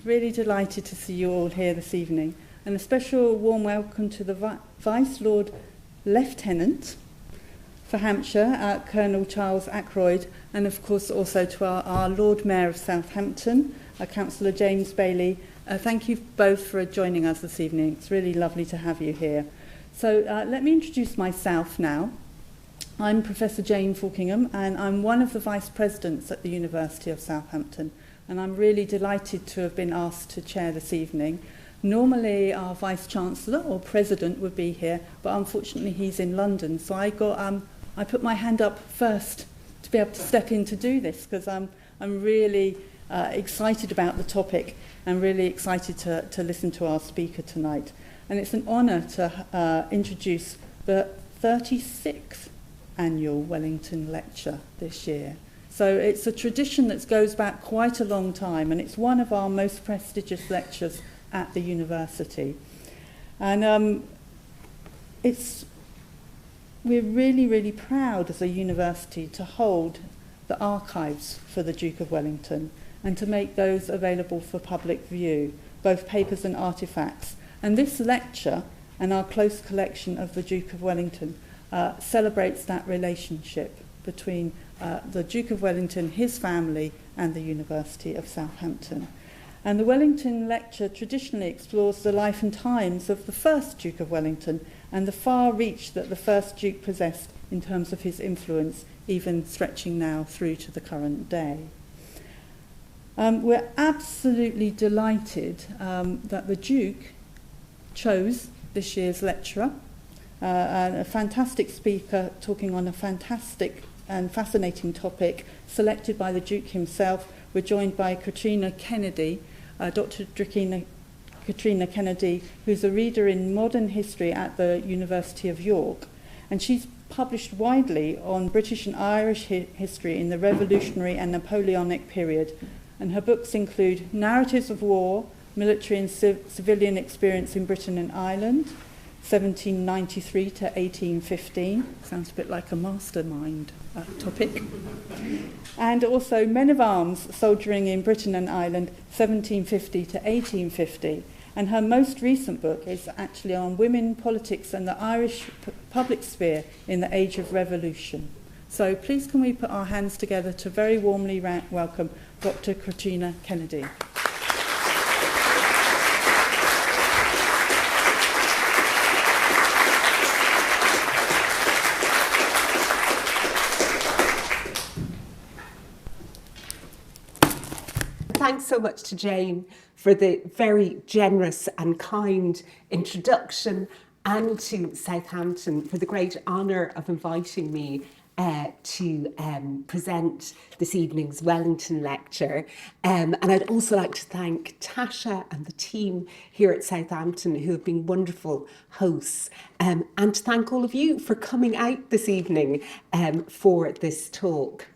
really delighted to see you all here this evening. And a special warm welcome to the Vice Lord Lieutenant for Hampshire, Colonel Charles Ackroyd, and of course also to our Lord Mayor of Southampton, Councillor James Bailey. Thank you both for joining us this evening. It's really lovely to have you here. So let me introduce myself now. I'm Professor Jane Falkingham, and I'm one of the Vice Presidents at the University of Southampton, and I'm really delighted to have been asked to chair this evening. Normally our Vice-Chancellor or President would be here, but unfortunately he's in London, so I put my hand up first to be able to step in to do this, because I'm really excited about the topic and really excited to listen to our speaker tonight. And it's an honour to introduce the 36th Annual Wellington Lecture this year. So it's a tradition that goes back quite a long time, and it's one of our most prestigious lectures at the university. And we're really, really proud as a university to hold the archives for the Duke of Wellington and to make those available for public view, both papers and artefacts. And this lecture and our close collection of the Duke of Wellington celebrates that relationship between the Duke of Wellington, his family, and the University of Southampton. And the Wellington Lecture traditionally explores the life and times of the first Duke of Wellington and the far reach that the first Duke possessed in terms of his influence, even stretching now through to the current day. We're absolutely delighted that the Duke chose this year's lecturer, and a fantastic speaker talking on a fantastic and fascinating topic selected by the Duke himself. We're joined by Catriona Kennedy, Dr Catriona Kennedy, who's a reader in modern history at the University of York, and she's published widely on British and Irish history in the Revolutionary and Napoleonic period, and her books include Narratives of War, Military and Civilian Experience in Britain and Ireland, 1793 to 1815. Sounds a bit like a mastermind topic. And also Men of Arms, Soldiering in Britain and Ireland, 1750 to 1850. And her most recent book is actually on women, politics and the Irish public sphere in the Age of Revolution. So please can we put our hands together to very warmly welcome Dr. Catriona Kennedy. Thanks so much to Jane for the very generous and kind introduction, and to Southampton for the great honour of inviting me to present this evening's Wellington Lecture. And I'd also like to thank Tasha and the team here at Southampton who have been wonderful hosts, and to thank all of you for coming out this evening for this talk.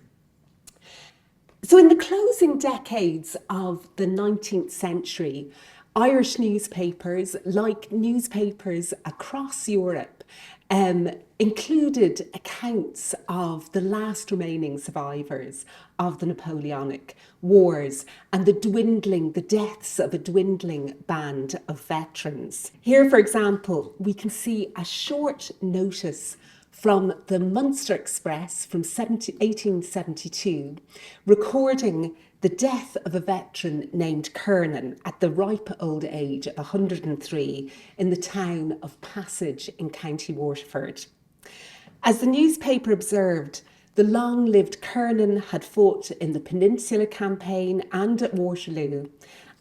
So in the closing decades of the 19th century, Irish newspapers, like newspapers across Europe, included accounts of the last remaining survivors of the Napoleonic Wars and the deaths of a dwindling band of veterans. Here, for example, we can see a short notice from the Munster Express from 1872, recording the death of a veteran named Kernan at the ripe old age of 103 in the town of Passage in County Waterford. As the newspaper observed, the long-lived Kernan had fought in the Peninsula Campaign and at Waterloo,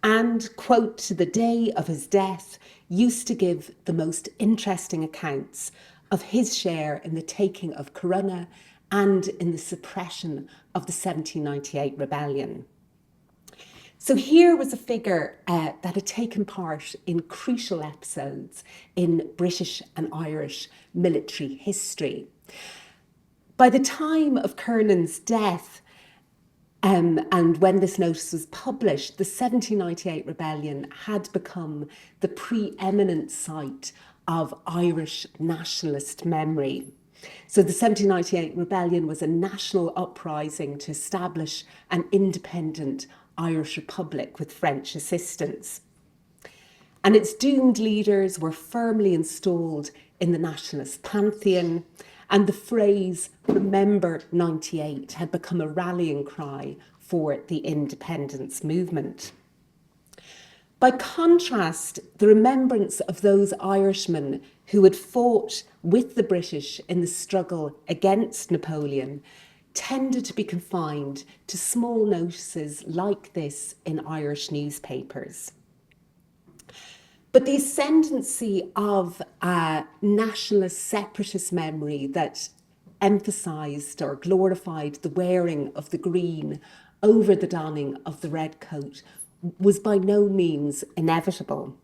and, quote, to the day of his death, used to give the most interesting accounts of his share in the taking of Corunna and in the suppression of the 1798 rebellion. So here was a figure that had taken part in crucial episodes in British and Irish military history. By the time of Kernan's death, and when this notice was published, the 1798 rebellion had become the preeminent site of Irish nationalist memory. So the 1798 rebellion was a national uprising to establish an independent Irish Republic with French assistance. And its doomed leaders were firmly installed in the nationalist pantheon, and the phrase "Remember 98" had become a rallying cry for the independence movement. By contrast, the remembrance of those Irishmen who had fought with the British in the struggle against Napoleon tended to be confined to small notices like this in Irish newspapers. But the ascendancy of a nationalist separatist memory that emphasised or glorified the wearing of the green over the donning of the red coat was by no means inevitable.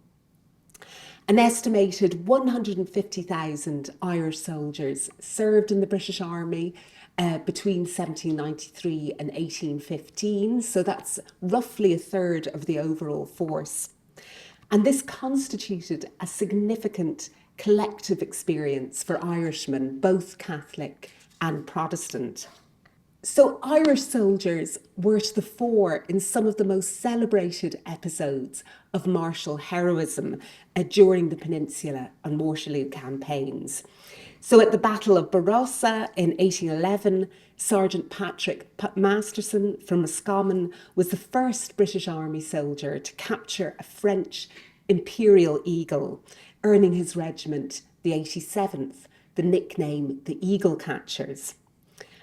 An estimated 150,000 Irish soldiers served in the British Army between 1793 and 1815, so that's roughly a third of the overall force. And this constituted a significant collective experience for Irishmen, both Catholic and Protestant. So Irish soldiers were to the fore in some of the most celebrated episodes of martial heroism during the Peninsula and Waterloo campaigns. So at the Battle of Barossa in 1811, Sergeant Patrick Masterson from Roscommon was the first British Army soldier to capture a French Imperial Eagle, earning his regiment, the 87th, the nickname the Eagle Catchers.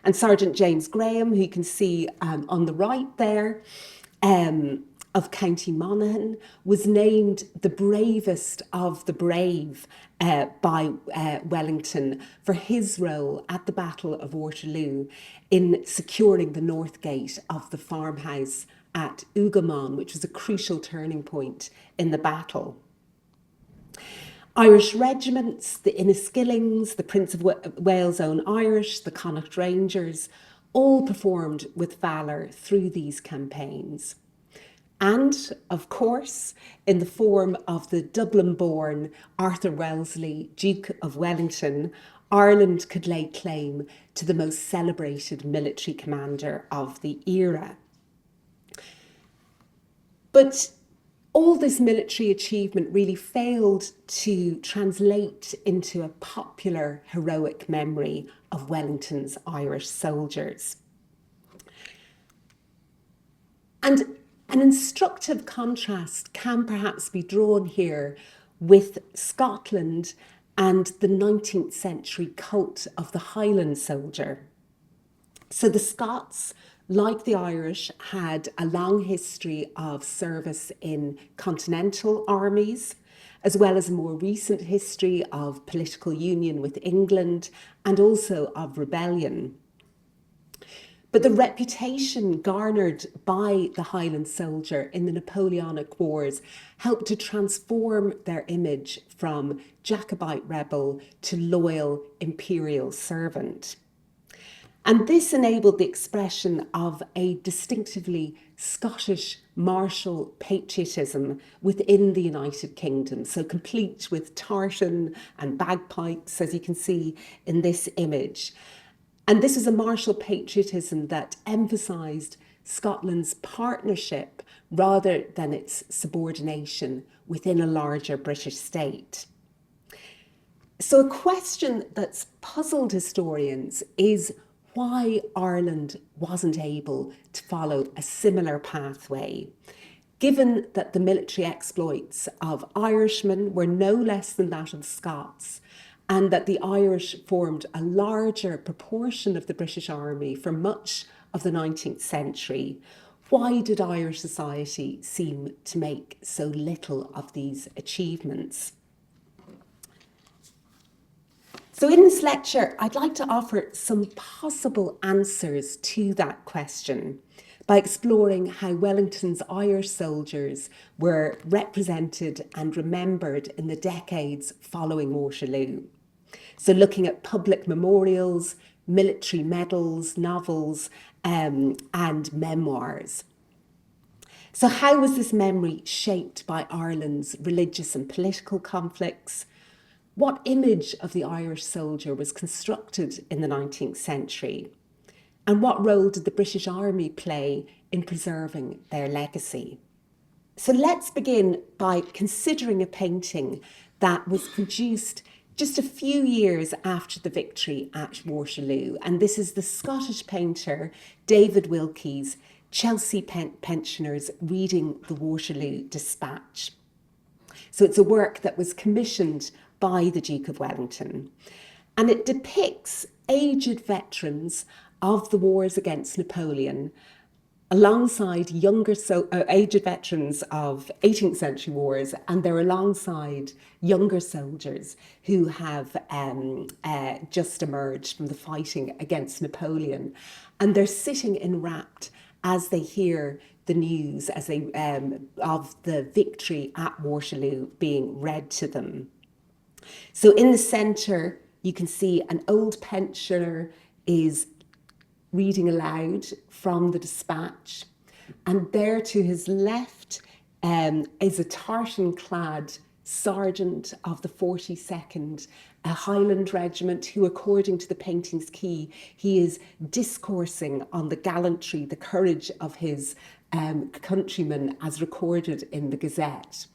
And Sergeant James Graham, who you can see on the right there, of County Monaghan, was named the bravest of the brave by Wellington for his role at the Battle of Waterloo in securing the north gate of the farmhouse at Hougoumont, which was a crucial turning point in the battle. Irish regiments, the Inniskillings, the Prince of Wales' Own Irish, the Connacht Rangers, all performed with valour through these campaigns. And, of course, in the form of the Dublin-born Arthur Wellesley, Duke of Wellington, Ireland could lay claim to the most celebrated military commander of the era. But all this military achievement really failed to translate into a popular heroic memory of Wellington's Irish soldiers. And an instructive contrast can perhaps be drawn here with Scotland and the 19th century cult of the Highland soldier. So the Scots, like the Irish, had a long history of service in continental armies, as well as a more recent history of political union with England and also of rebellion. But the reputation garnered by the Highland soldier in the Napoleonic Wars helped to transform their image from Jacobite rebel to loyal imperial servant. And this enabled the expression of a distinctively Scottish martial patriotism within the United Kingdom, so complete with tartan and bagpipes, as you can see in this image. And this is a martial patriotism that emphasised Scotland's partnership rather than its subordination within a larger British state. So a question that's puzzled historians is why Ireland wasn't able to follow a similar pathway, given that the military exploits of Irishmen were no less than that of Scots, and that the Irish formed a larger proportion of the British Army for much of the 19th century. Why did Irish society seem to make so little of these achievements? So in this lecture, I'd like to offer some possible answers to that question by exploring how Wellington's Irish soldiers were represented and remembered in the decades following Waterloo. So looking at public memorials, military medals, novels, and memoirs. So how was this memory shaped by Ireland's religious and political conflicts? What image of the Irish soldier was constructed in the 19th century? And what role did the British Army play in preserving their legacy? So let's begin by considering a painting that was produced just a few years after the victory at Waterloo. And this is the Scottish painter David Wilkie's Chelsea Pensioners Reading the Waterloo Dispatch. So it's a work that was commissioned by the Duke of Wellington. And it depicts aged veterans of the wars against Napoleon alongside aged veterans of 18th century wars, and they're alongside younger soldiers who have just emerged from the fighting against Napoleon. And they're sitting enwrapped as they hear the news of the victory at Waterloo being read to them. So in the centre, you can see an old pensioner is reading aloud from the dispatch. And there to his left is a tartan-clad sergeant of the 42nd Highland Regiment who, according to the painting's key, he is discoursing on the gallantry, the courage of his countrymen as recorded in the Gazette.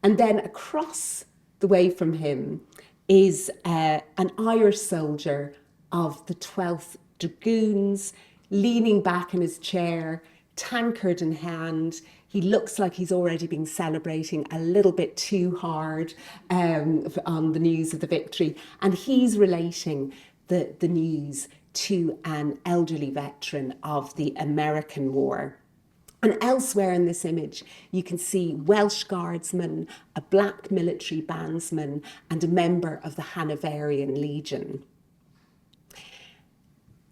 And then across the way from him is an Irish soldier of the 12th Dragoons, leaning back in his chair, tankard in hand. He looks like he's already been celebrating a little bit too hard on the news of the victory. And he's relating the news to an elderly veteran of the American War. And elsewhere in this image, you can see Welsh guardsmen, a black military bandsman, and a member of the Hanoverian Legion.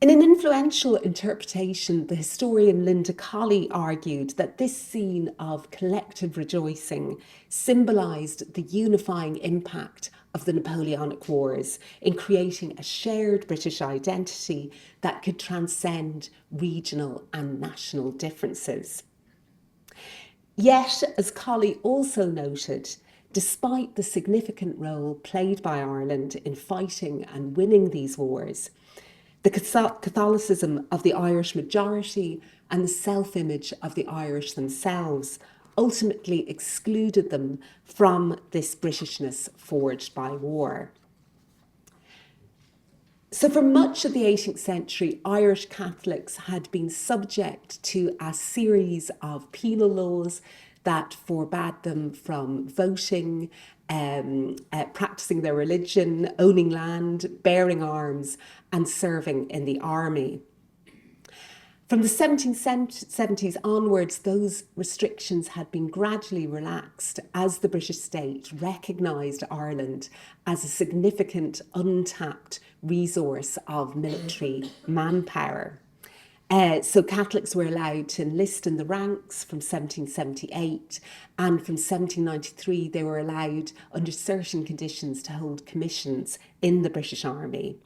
In an influential interpretation, the historian Linda Colley argued that this scene of collective rejoicing symbolised the unifying impact of the Napoleonic Wars in creating a shared British identity that could transcend regional and national differences. Yet, as Colley also noted, despite the significant role played by Ireland in fighting and winning these wars, the Catholicism of the Irish majority and the self-image of the Irish themselves ultimately excluded them from this Britishness forged by war. So for much of the 18th century, Irish Catholics had been subject to a series of penal laws that forbade them from voting, practicing their religion, owning land, bearing arms, and serving in the army. From the 1770s onwards, those restrictions had been gradually relaxed as the British state recognised Ireland as a significant untapped resource of military manpower. So Catholics were allowed to enlist in the ranks from 1778, and from 1793 they were allowed under certain conditions to hold commissions in the British Army.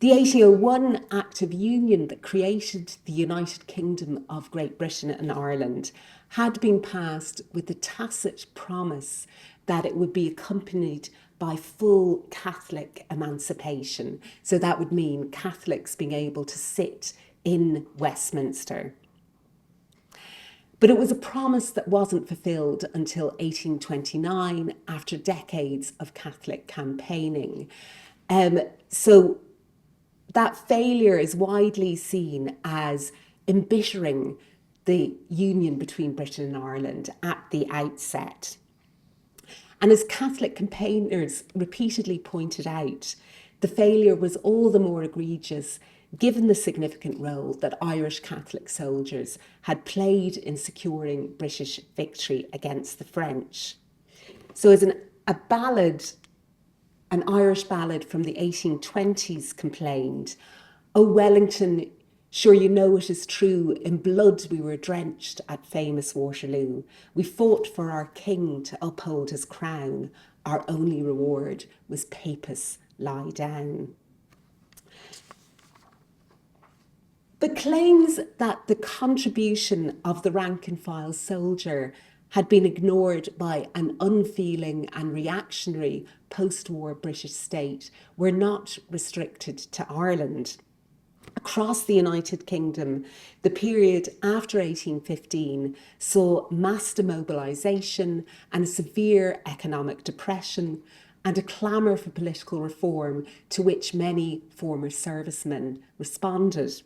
The 1801 Act of Union that created the United Kingdom of Great Britain and Ireland had been passed with the tacit promise that it would be accompanied by full Catholic emancipation. So that would mean Catholics being able to sit in Westminster. But it was a promise that wasn't fulfilled until 1829, after decades of Catholic campaigning. So that failure is widely seen as embittering the union between Britain and Ireland at the outset. And as Catholic campaigners repeatedly pointed out, the failure was all the more egregious given the significant role that Irish Catholic soldiers had played in securing British victory against the French. So as an Irish ballad from the 1820s complained, "O Wellington, sure you know it is true, in blood we were drenched at famous Waterloo. We fought for our king to uphold his crown. Our only reward was Papists lie down." But claims that the contribution of the rank and file soldier had been ignored by an unfeeling and reactionary post-war British state were not restricted to Ireland. Across the United Kingdom, the period after 1815 saw mass demobilisation and a severe economic depression and a clamour for political reform to which many former servicemen responded.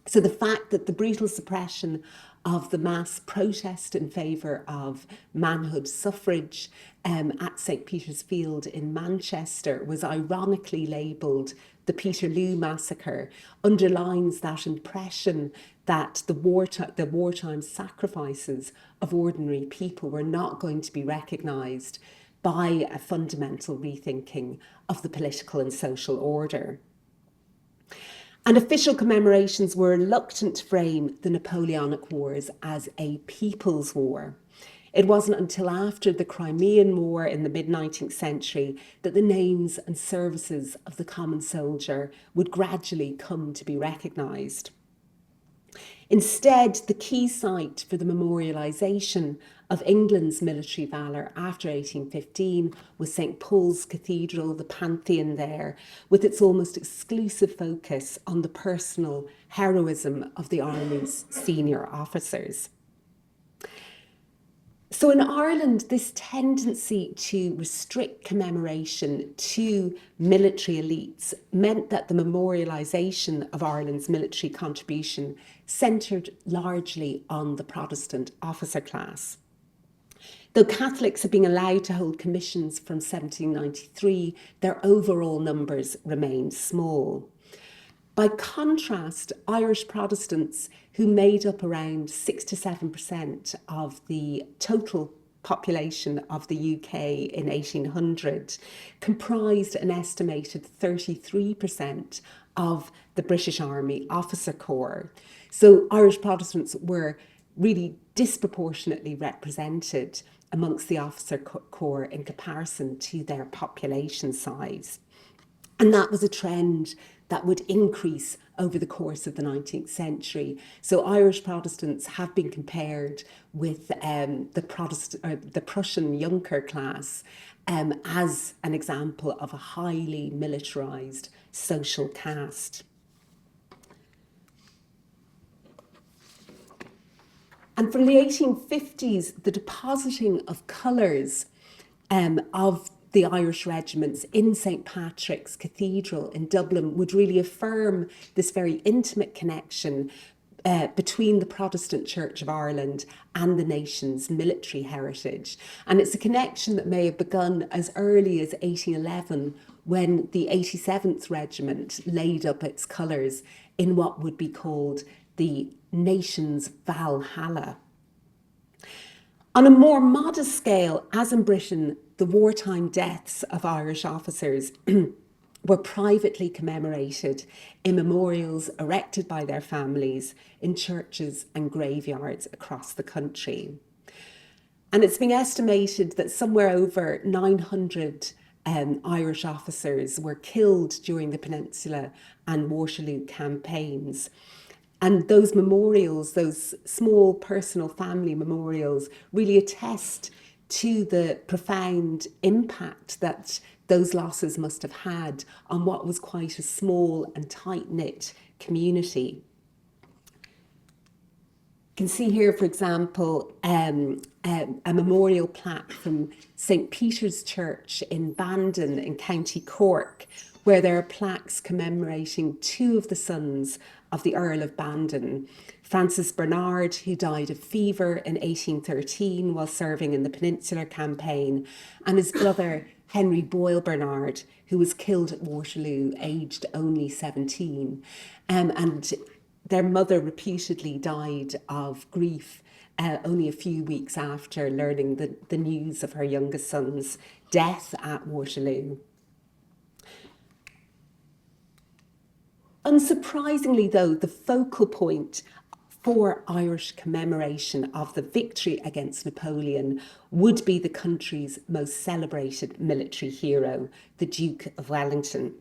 So the fact that the brutal suppression of the mass protest in favour of manhood suffrage at St Peter's Field in Manchester was ironically labelled the Peterloo Massacre underlines that impression that the wartime sacrifices of ordinary people were not going to be recognised by a fundamental rethinking of the political and social order. And official commemorations were reluctant to frame the Napoleonic Wars as a people's war. It wasn't until after the Crimean War in the mid-19th century that the names and services of the common soldier would gradually come to be recognised. Instead, the key site for the memorialisation of England's military valour after 1815 was St Paul's Cathedral, the Pantheon there, with its almost exclusive focus on the personal heroism of the Army's senior officers. So in Ireland, this tendency to restrict commemoration to military elites meant that the memorialisation of Ireland's military contribution centred largely on the Protestant officer class. Though Catholics had been allowed to hold commissions from 1793, their overall numbers remained small. By contrast, Irish Protestants, who made up around 6 to 7% of the total population of the UK in 1800, comprised an estimated 33% of the British Army officer corps. So Irish Protestants were really disproportionately represented amongst the officer corps in comparison to their population size. And that was a trend that would increase over the course of the 19th century. So Irish Protestants have been compared with the Prussian Junker class as an example of a highly militarised social caste. And from the 1850s, the depositing of colours of the Irish regiments in St Patrick's Cathedral in Dublin would really affirm this very intimate connection between the Protestant Church of Ireland and the nation's military heritage. And it's a connection that may have begun as early as 1811, when the 87th Regiment laid up its colours in what would be called the nation's Valhalla. On a more modest scale, as in Britain, the wartime deaths of Irish officers were privately commemorated in memorials erected by their families in churches and graveyards across the country. And it's been estimated that somewhere over 900 Irish officers were killed during the Peninsula and Waterloo campaigns. And those memorials, those small personal family memorials, really attest to the profound impact that those losses must have had on what was quite a small and tight-knit community. You can see here, for example, a memorial plaque from St Peter's Church in Bandon in County Cork, where there are plaques commemorating two of the sons of the Earl of Bandon, Francis Bernard, who died of fever in 1813 while serving in the Peninsular Campaign, and his brother Henry Boyle Bernard, who was killed at Waterloo, aged only 17. And their mother reputedly died of grief only a few weeks after learning the news of her youngest son's death at Waterloo. Unsurprisingly, though, the focal point for Irish commemoration of the victory against Napoleon would be the country's most celebrated military hero, the Duke of Wellington.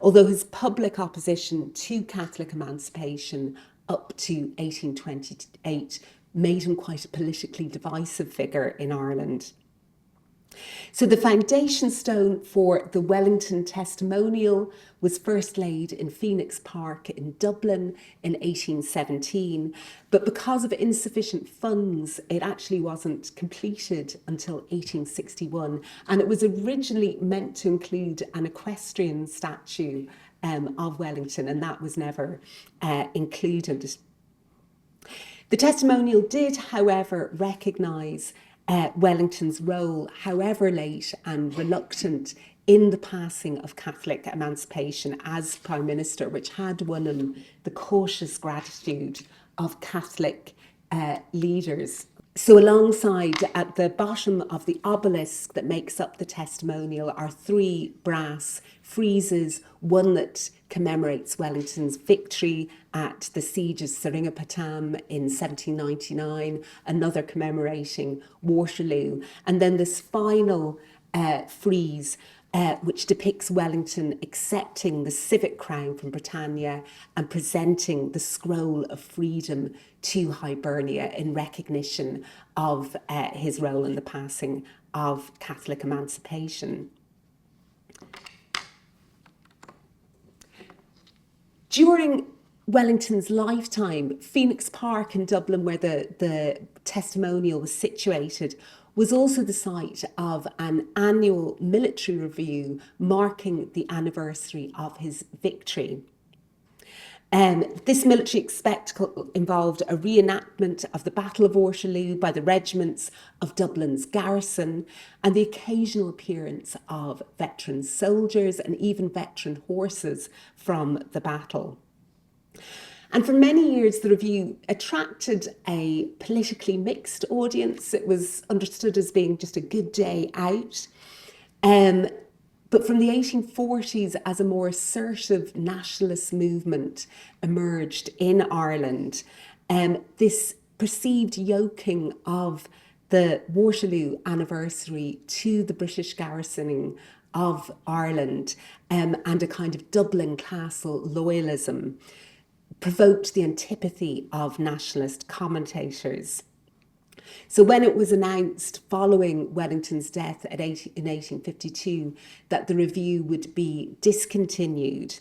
Although his public opposition to Catholic emancipation up to 1828 made him quite a politically divisive figure in Ireland. So the foundation stone for the Wellington testimonial was first laid in Phoenix Park in Dublin in 1817, but because of insufficient funds, it actually wasn't completed until 1861, and it was originally meant to include an equestrian statue of Wellington, and that was never included. The testimonial did, however, recognise Wellington's role, however late and reluctant, in the passing of Catholic emancipation as Prime Minister, which had won him the cautious gratitude of Catholic leaders. So alongside, at the bottom of the obelisk that makes up the testimonial, are three brass friezes, one that commemorates Wellington's victory at the siege of Seringapatam in 1799, another commemorating Waterloo, and then this final frieze which depicts Wellington accepting the civic crown from Britannia and presenting the scroll of freedom to Hibernia in recognition of his role in the passing of Catholic emancipation. During Wellington's lifetime, Phoenix Park in Dublin, where the testimonial was situated, was also the site of an annual military review marking the anniversary of his victory. This military spectacle involved a reenactment of the Battle of Waterloo by the regiments of Dublin's garrison and the occasional appearance of veteran soldiers and even veteran horses from the battle. And for many years, the review attracted a politically mixed audience. It was understood as being just a good day out. But from the 1840s, as a more assertive nationalist movement emerged in Ireland, this perceived yoking of the Waterloo anniversary to the British garrisoning of Ireland and a kind of Dublin Castle loyalism provoked the antipathy of nationalist commentators. So when it was announced following Wellington's death in 1852 that the review would be discontinued,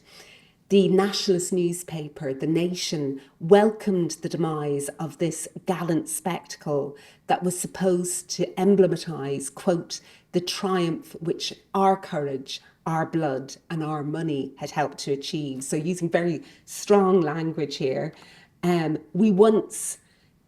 the nationalist newspaper, The Nation, welcomed the demise of this gallant spectacle that was supposed to emblematise, quote, the triumph which our courage, our blood and our money had helped to achieve. So using very strong language here, we once,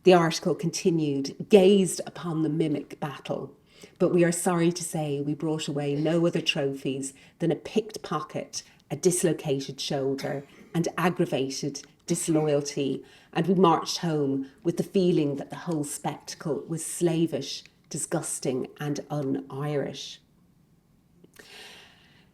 the article continued, gazed upon the mimic battle, but we are sorry to say we brought away no other trophies than a picked pocket, a dislocated shoulder and aggravated disloyalty, and we marched home with the feeling that the whole spectacle was slavish, disgusting and un-Irish.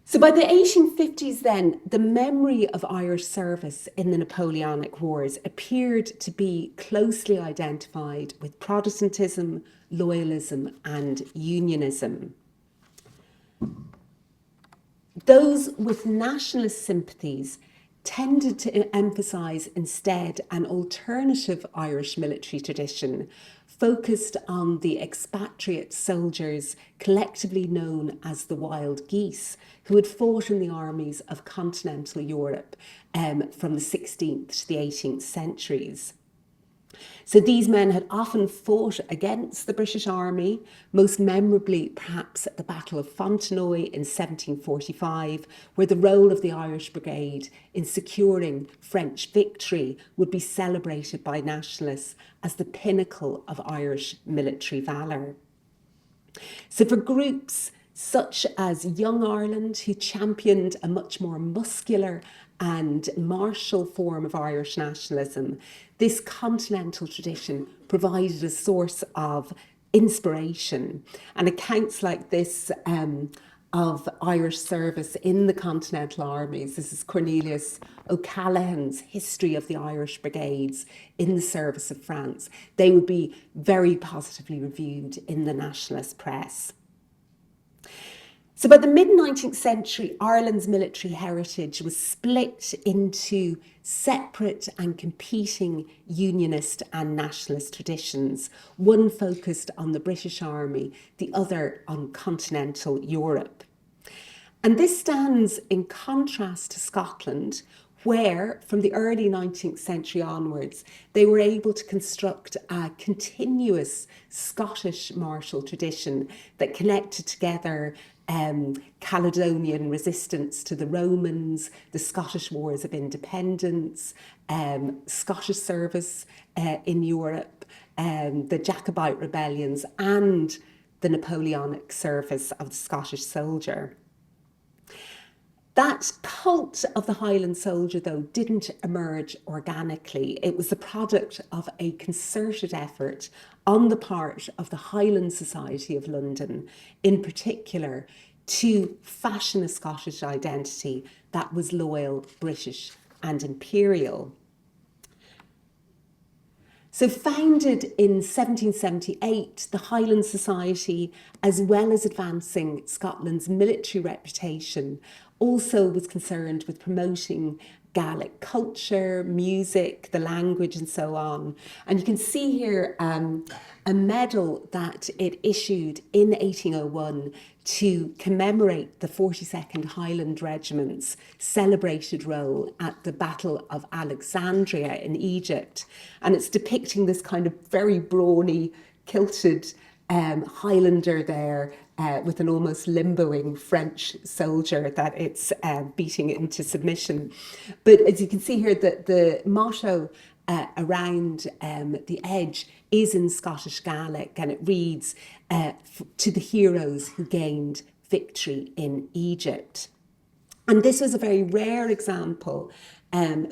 So by the 1850s then, the memory of Irish service in the Napoleonic Wars appeared to be closely identified with Protestantism, loyalism and unionism. Those with nationalist sympathies tended to emphasise instead an alternative Irish military tradition focused on the expatriate soldiers collectively known as the Wild Geese, who had fought in the armies of continental Europe from the 16th to the 18th centuries. So these men had often fought against the British Army, most memorably perhaps at the Battle of Fontenoy in 1745, where the role of the Irish Brigade in securing French victory would be celebrated by nationalists as the pinnacle of Irish military valour. So for groups such as Young Ireland, who championed a much more muscular and martial form of Irish nationalism, this continental tradition provided a source of inspiration. And accounts like this of Irish service in the continental armies, this is Cornelius O'Callaghan's History of the Irish Brigades in the service of France, they would be very positively reviewed in the nationalist press. So by the mid-19th century, Ireland's military heritage was split into separate and competing unionist and nationalist traditions, one focused on the British Army, the other on continental Europe. And this stands in contrast to Scotland, where from the early 19th century onwards, they were able to construct a continuous Scottish martial tradition that connected together Caledonian resistance to the Romans, the Scottish Wars of Independence, Scottish service in Europe, the Jacobite rebellions, and the Napoleonic service of the Scottish soldier. That cult of the Highland soldier, though, didn't emerge organically. It was the product of a concerted effort on the part of the Highland Society of London, in particular, to fashion a Scottish identity that was loyal, British and imperial. So founded in 1778, the Highland Society, as well as advancing Scotland's military reputation, also was concerned with promoting Gaelic culture, music, the language and so on. And you can see here a medal that it issued in 1801 to commemorate the 42nd Highland Regiment's celebrated role at the Battle of Alexandria in Egypt. And it's depicting this kind of very brawny, kilted Highlander there with an almost limboing French soldier that it's beating into submission. But as you can see here, the motto around the edge is in Scottish Gaelic, and it reads, to the heroes who gained victory in Egypt. And this was a very rare example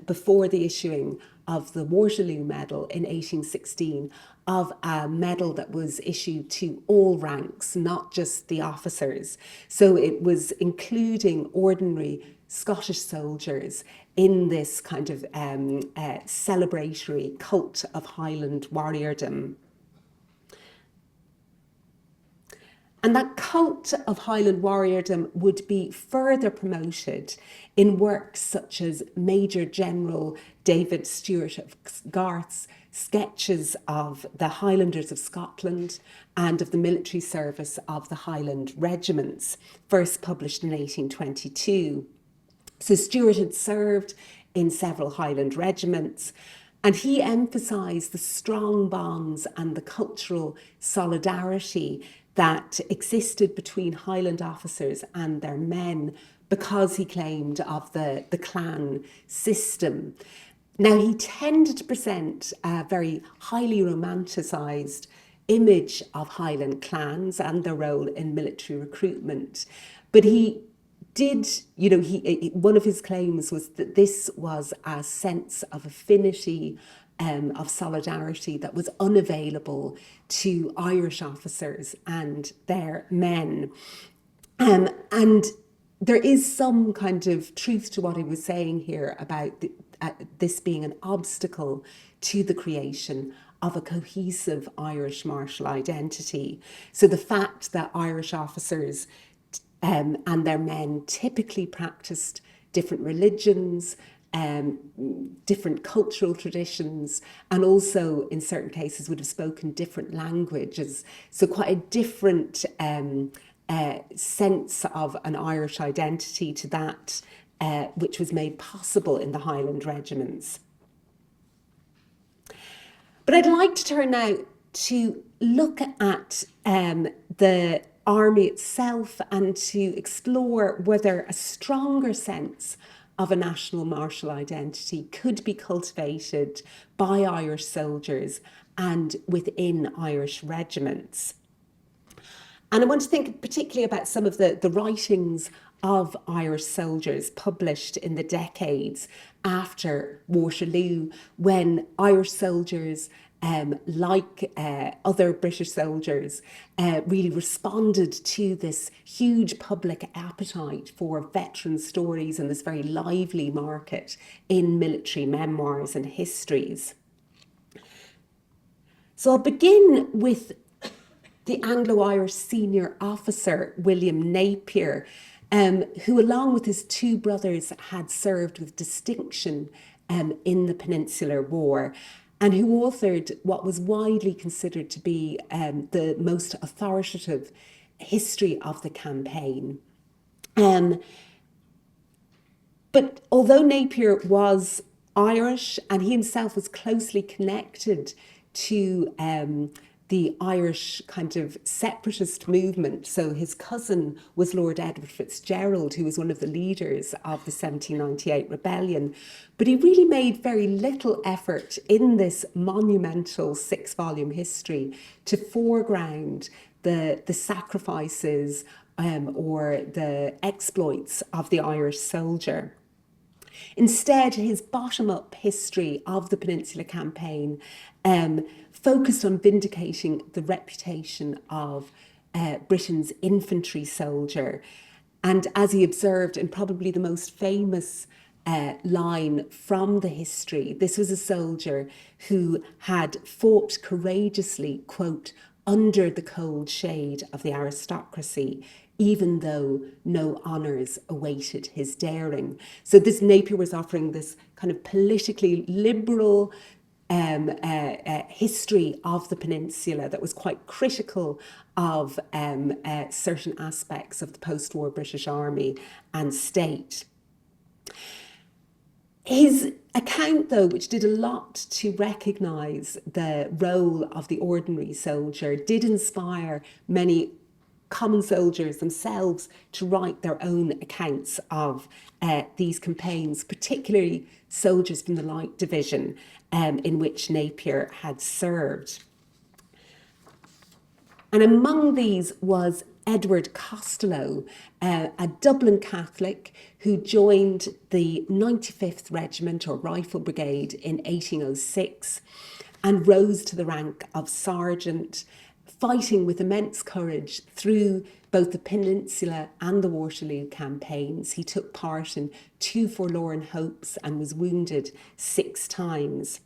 before the issuing of the Waterloo Medal in 1816, of a medal that was issued to all ranks, not just the officers. So it was including ordinary Scottish soldiers in this kind of celebratory cult of Highland warriordom. And that cult of Highland warriordom would be further promoted in works such as Major General David Stewart of Garth's sketches of the Highlanders of Scotland and of the military service of the Highland regiments, first published in 1822. So Stewart had served in several Highland regiments, and he emphasised the strong bonds and the cultural solidarity that existed between Highland officers and their men, because he claimed of the clan system. Now, he tended to present a very highly romanticised image of Highland clans and their role in military recruitment. But he did, one of his claims was that this was a sense of affinity, of solidarity that was unavailable to Irish officers and their men. And there is some kind of truth to what he was saying here about this being an obstacle to the creation of a cohesive Irish martial identity. So the fact that Irish officers and their men typically practiced different religions, different cultural traditions, and also in certain cases would have spoken different languages. So quite a different sense of an Irish identity to that which was made possible in the Highland regiments. But I'd like to turn now to look at the army itself and to explore whether a stronger sense of a national martial identity could be cultivated by Irish soldiers and within Irish regiments. And I want to think particularly about some of the writings of Irish soldiers published in the decades after Waterloo, when Irish soldiers, like other British soldiers, really responded to this huge public appetite for veteran stories and this very lively market in military memoirs and histories. So I'll begin with the Anglo-Irish senior officer, William Napier, who along with his two brothers had served with distinction in the Peninsular War, and who authored what was widely considered to be the most authoritative history of the campaign. But although Napier was Irish and he himself was closely connected to the Irish kind of separatist movement, so his cousin was Lord Edward Fitzgerald, who was one of the leaders of the 1798 rebellion, but he really made very little effort in this monumental 6-volume history to foreground the sacrifices or the exploits of the Irish soldier. Instead, his bottom-up history of the Peninsula Campaign focused on vindicating the reputation of Britain's infantry soldier. And as he observed in probably the most famous line from the history, this was a soldier who had fought courageously, quote, under the cold shade of the aristocracy, even though no honours awaited his daring. So this Napier was offering this kind of politically liberal history of the peninsula that was quite critical of certain aspects of the post-war British Army and state. His account, though, which did a lot to recognise the role of the ordinary soldier, did inspire many common soldiers themselves to write their own accounts of these campaigns, particularly soldiers from the Light Division in which Napier had served. And among these was Edward Costello, a Dublin Catholic who joined the 95th Regiment or Rifle Brigade in 1806 and rose to the rank of sergeant, fighting with immense courage through both the Peninsula and the Waterloo campaigns. He took part in 2 forlorn hopes and was wounded 6 times.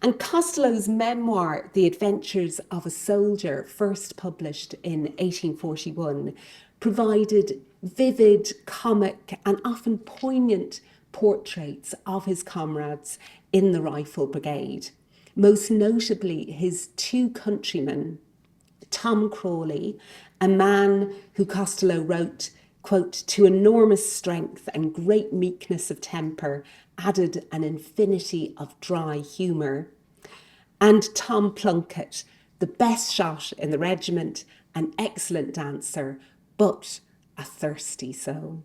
And Costello's memoir, The Adventures of a Soldier, first published in 1841, provided vivid, comic, and often poignant portraits of his comrades in the Rifle Brigade. Most notably, his 2 countrymen, Tom Crawley, a man who Costello wrote, quote, to enormous strength and great meekness of temper, added an infinity of dry humour, and Tom Plunkett, the best shot in the regiment, an excellent dancer, but a thirsty soul.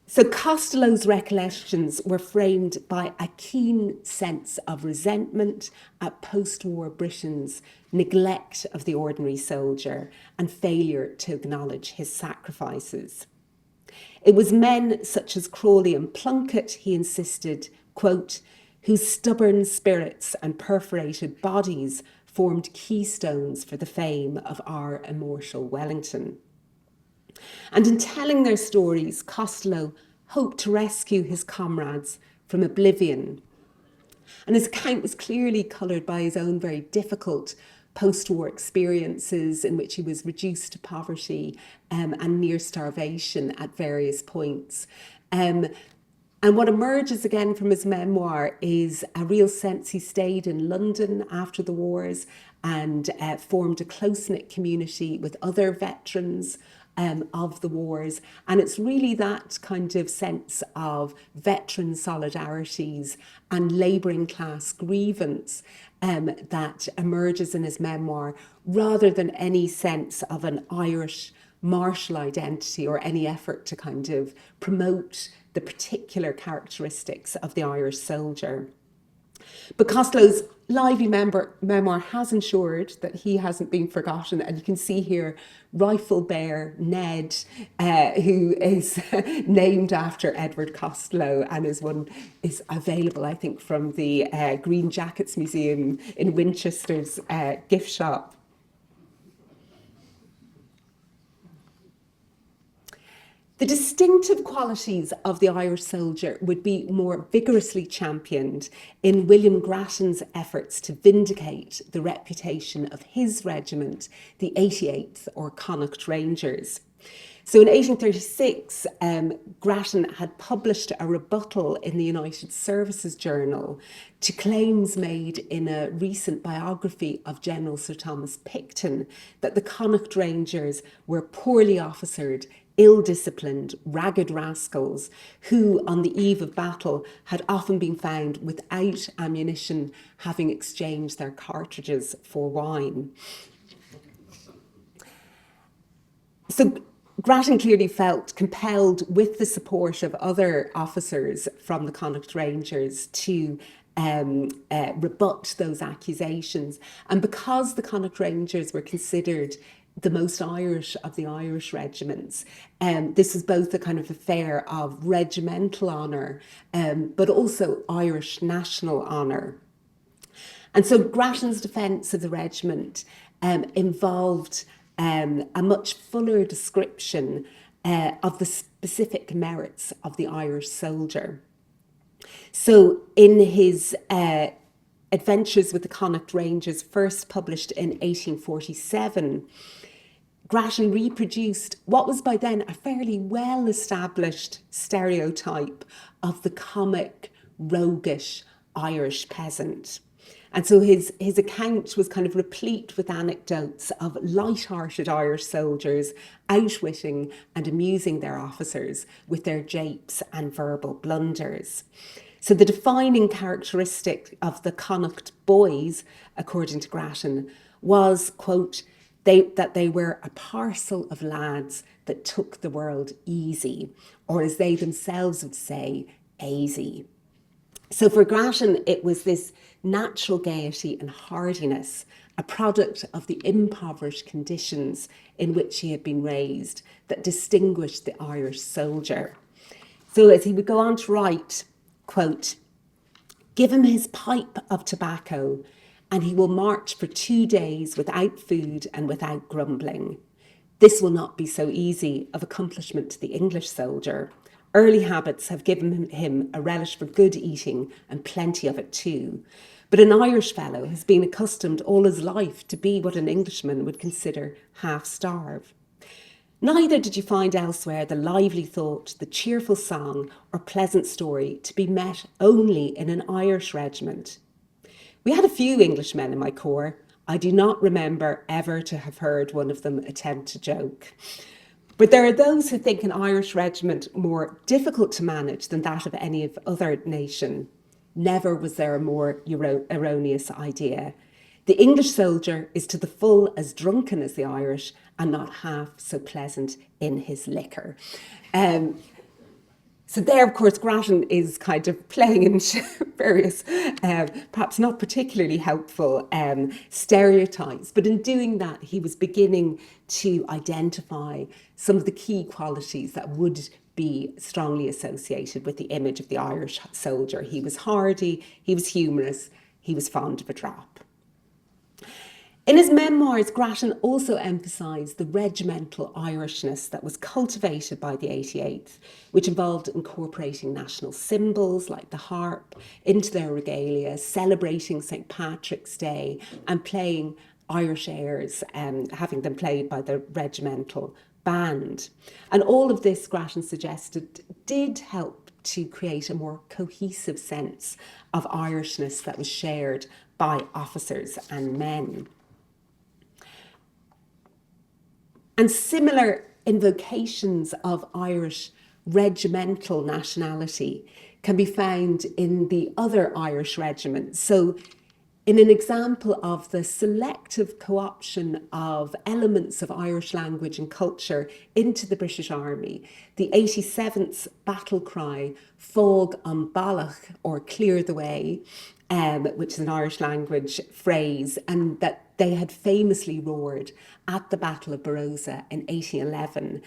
So Costello's recollections were framed by a keen sense of resentment at post-war Britain's neglect of the ordinary soldier and failure to acknowledge his sacrifices. It was men such as Crawley and Plunkett, he insisted, quote, whose stubborn spirits and perforated bodies formed keystones for the fame of our immortal Wellington. And in telling their stories, Costello hoped to rescue his comrades from oblivion. And his account was clearly coloured by his own very difficult post-war experiences in which he was reduced to poverty and near starvation at various points. And what emerges again from his memoir is a real sense he stayed in London after the wars and formed a close-knit community with other veterans of the wars. And it's really that kind of sense of veteran solidarities and labouring class grievance that emerges in his memoir, rather than any sense of an Irish martial identity or any effort to kind of promote the particular characteristics of the Irish soldier. But Costello's lively memoir has ensured that he hasn't been forgotten, and you can see here Rifle Bear Ned, who is named after Edward Costello and is available, I think, from the Green Jackets Museum in Winchester's gift shop. The distinctive qualities of the Irish soldier would be more vigorously championed in William Grattan's efforts to vindicate the reputation of his regiment, the 88th or Connacht Rangers. So in 1836, Grattan had published a rebuttal in the United Services Journal to claims made in a recent biography of General Sir Thomas Picton that the Connacht Rangers were poorly officered, ill-disciplined, ragged rascals who, on the eve of battle, had often been found without ammunition, having exchanged their cartridges for wine. So Grattan clearly felt compelled, with the support of other officers from the Connacht Rangers, to rebut those accusations. And because the Connacht Rangers were considered the most Irish of the Irish regiments, this was both a kind of affair of regimental honour, but also Irish national honour. And so Grattan's defence of the regiment involved a much fuller description of the specific merits of the Irish soldier. So in his Adventures with the Connacht Rangers, first published in 1847, Grattan reproduced what was by then a fairly well-established stereotype of the comic, roguish Irish peasant. And so his account was kind of replete with anecdotes of light-hearted Irish soldiers outwitting and amusing their officers with their japes and verbal blunders. So the defining characteristic of the Connacht boys, according to Grattan, was, quote, that they were a parcel of lads that took the world easy, or as they themselves would say, aisy. So for Grattan, it was this natural gaiety and hardiness, a product of the impoverished conditions in which he had been raised, that distinguished the Irish soldier. So as he would go on to write, quote, "Give him his pipe of tobacco, and he will march for 2 days without food and without grumbling. This will not be so easy of accomplishment to the English soldier. Early habits have given him a relish for good eating and plenty of it too. But an Irish fellow has been accustomed all his life to be what an Englishman would consider half-starved. Neither did you find elsewhere the lively thought, the cheerful song, or pleasant story to be met only in an Irish regiment. We had a few Englishmen in my corps. I do not remember ever to have heard one of them attempt a joke. But there are those who think an Irish regiment more difficult to manage than that of any other nation. Never was there a more erroneous idea. The English soldier is to the full as drunken as the Irish and not half so pleasant in his liquor." So there, of course, Grattan is kind of playing into various, perhaps not particularly helpful stereotypes. But in doing that, he was beginning to identify some of the key qualities that would be strongly associated with the image of the Irish soldier. He was hardy, he was humorous, he was fond of a drop. In his memoirs, Grattan also emphasised the regimental Irishness that was cultivated by the 88th, which involved incorporating national symbols like the harp into their regalia, celebrating St. Patrick's Day and playing Irish airs, having them played by the regimental band. And all of this, Grattan suggested, did help to create a more cohesive sense of Irishness that was shared by officers and men. And similar invocations of Irish regimental nationality can be found in the other Irish regiments. So in an example of the selective co-option of elements of Irish language and culture into the British Army, the 87th's battle cry, Fog an Ballach, or clear the way, which is an Irish language phrase, and that they had famously roared at the Battle of Barossa in 1811,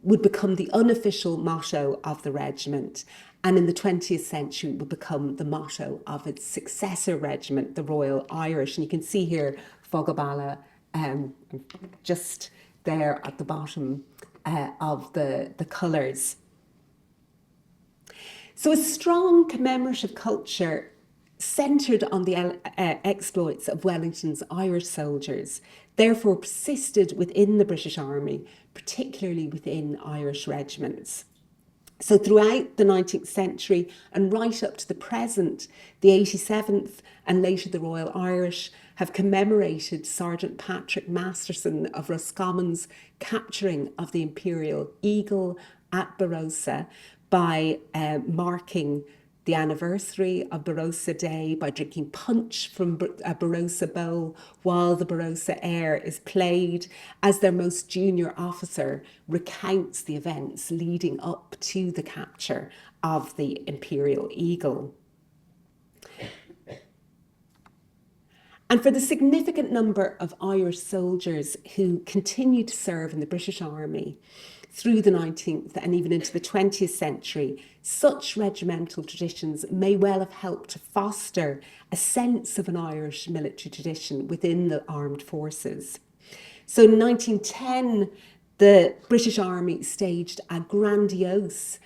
would become the unofficial motto of the regiment, and in the 20th century would become the motto of its successor regiment, the Royal Irish. And you can see here Fogabala just there at the bottom of the colours. So a strong commemorative culture centred on the exploits of Wellington's Irish soldiers, therefore persisted within the British Army, particularly within Irish regiments. So throughout the 19th century and right up to the present, the 87th and later the Royal Irish have commemorated Sergeant Patrick Masterson of Roscommon's capturing of the Imperial Eagle at Barossa by marking the anniversary of Barossa Day by drinking punch from a Barossa bowl while the Barossa air is played, as their most junior officer recounts the events leading up to the capture of the Imperial Eagle. And for the significant number of Irish soldiers who continued to serve in the British Army through the 19th and even into the 20th century, such regimental traditions may well have helped to foster a sense of an Irish military tradition within the armed forces. So in 1910, the British Army staged a grandiose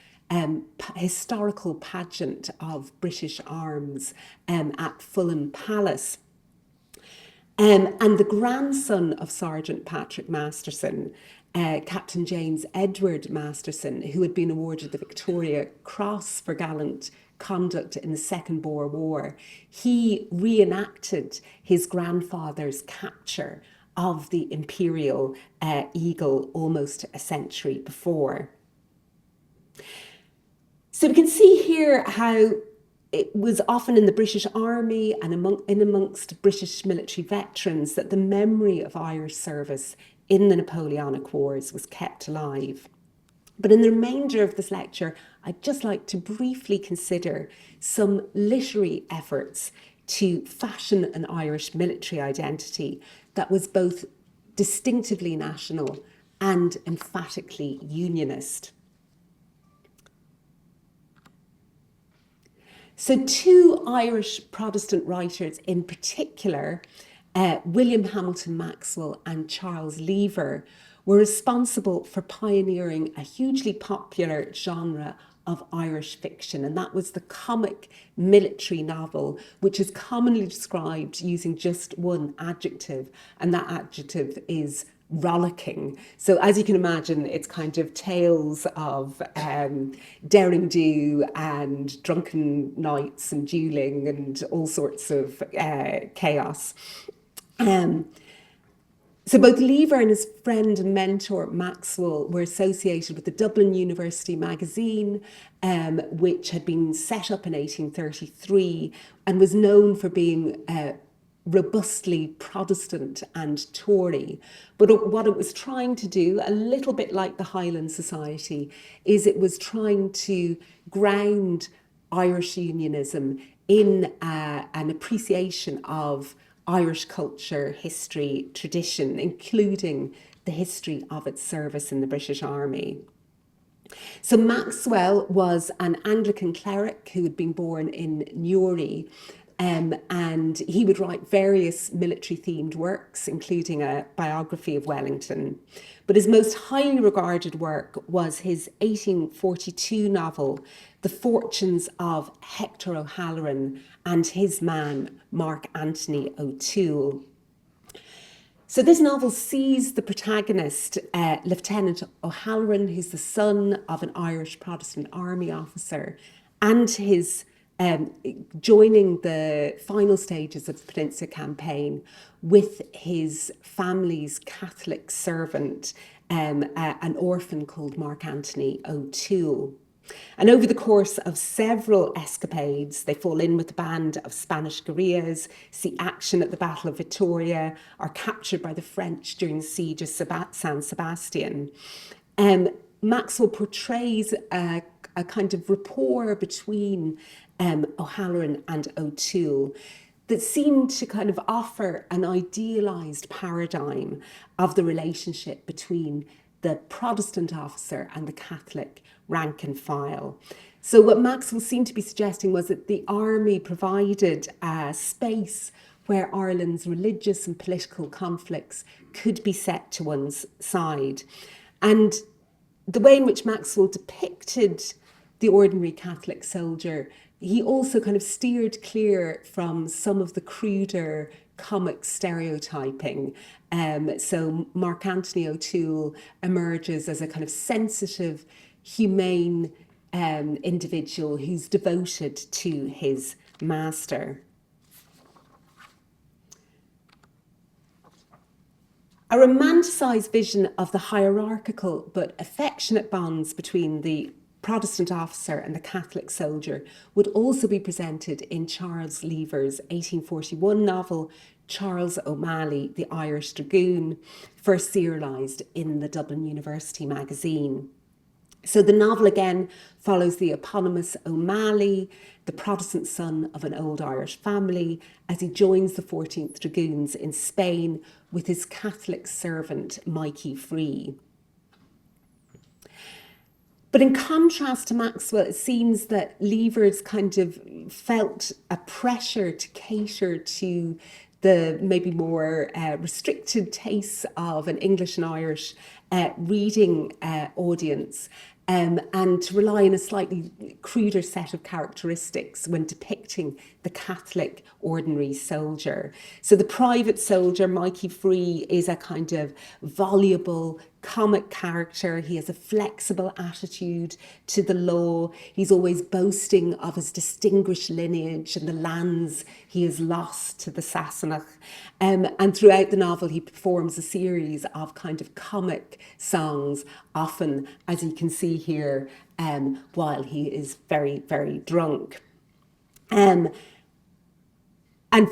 historical pageant of British arms at Fulham Palace. And the grandson of Sergeant Patrick Masterson, Captain James Edward Masterson, who had been awarded the Victoria Cross for gallant conduct in the Second Boer War, he reenacted his grandfather's capture of the Imperial Eagle almost a century before. So we can see here how it was often in the British Army and amongst British military veterans that the memory of Irish service in the Napoleonic Wars was kept alive. But in the remainder of this lecture, I'd just like to briefly consider some literary efforts to fashion an Irish military identity that was both distinctively national and emphatically unionist. So two Irish Protestant writers in particular, William Hamilton Maxwell and Charles Lever, were responsible for pioneering a hugely popular genre of Irish fiction, and that was the comic military novel, which is commonly described using just one adjective, and that adjective is rollicking. So as you can imagine, it's kind of tales of daring do and drunken nights and dueling and all sorts of chaos. So both Lever and his friend and mentor Maxwell were associated with the Dublin University magazine, which had been set up in 1833 and was known for being robustly Protestant and Tory. But what it was trying to do, a little bit like the Highland Society, is it was trying to ground Irish unionism in an appreciation of Irish culture, history, tradition, including the history of its service in the British Army. So Maxwell was an Anglican cleric who had been born in Newry, and he would write various military-themed works, including a biography of Wellington. But his most highly regarded work was his 1842 novel, The Fortunes of Hector O'Halloran and his man, Mark Anthony O'Toole. So this novel sees the protagonist, Lieutenant O'Halloran, who's the son of an Irish Protestant army officer, and his joining the final stages of the Peninsula Campaign with his family's Catholic servant, an orphan called Mark Anthony O'Toole. And over the course of several escapades, they fall in with a band of Spanish guerrillas, see action at the Battle of Vittoria, are captured by the French during the siege of San Sebastian. Maxwell portrays a kind of rapport between O'Halloran and O'Toole that seemed to kind of offer an idealised paradigm of the relationship between the Protestant officer and the Catholic rank and file. So what Maxwell seemed to be suggesting was that the army provided a space where Ireland's religious and political conflicts could be set to one side. And the way in which Maxwell depicted the ordinary Catholic soldier, he also kind of steered clear from some of the cruder comic stereotyping. So Mark Anthony O'Toole emerges as a kind of sensitive, humane individual who's devoted to his master. A romanticised vision of the hierarchical but affectionate bonds between the Protestant officer and the Catholic soldier would also be presented in Charles Lever's 1841 novel, Charles O'Malley, the Irish Dragoon, first serialised in the Dublin University magazine. So the novel again follows the eponymous O'Malley, the Protestant son of an old Irish family, as he joins the 14th Dragoons in Spain with his Catholic servant Mikey Free. But in contrast to Maxwell, it seems that Lever's kind of felt a pressure to cater to the maybe more restricted tastes of an English and Irish reading audience, and to rely on a slightly cruder set of characteristics when depicting the Catholic ordinary soldier. So the private soldier, Mikey Free, is a kind of voluble, comic character. He has a flexible attitude to the law. He's always boasting of his distinguished lineage and the lands he has lost to the Sassenach. And throughout the novel, he performs a series of kind of comic songs, often, as you can see here, while he is very, very drunk. And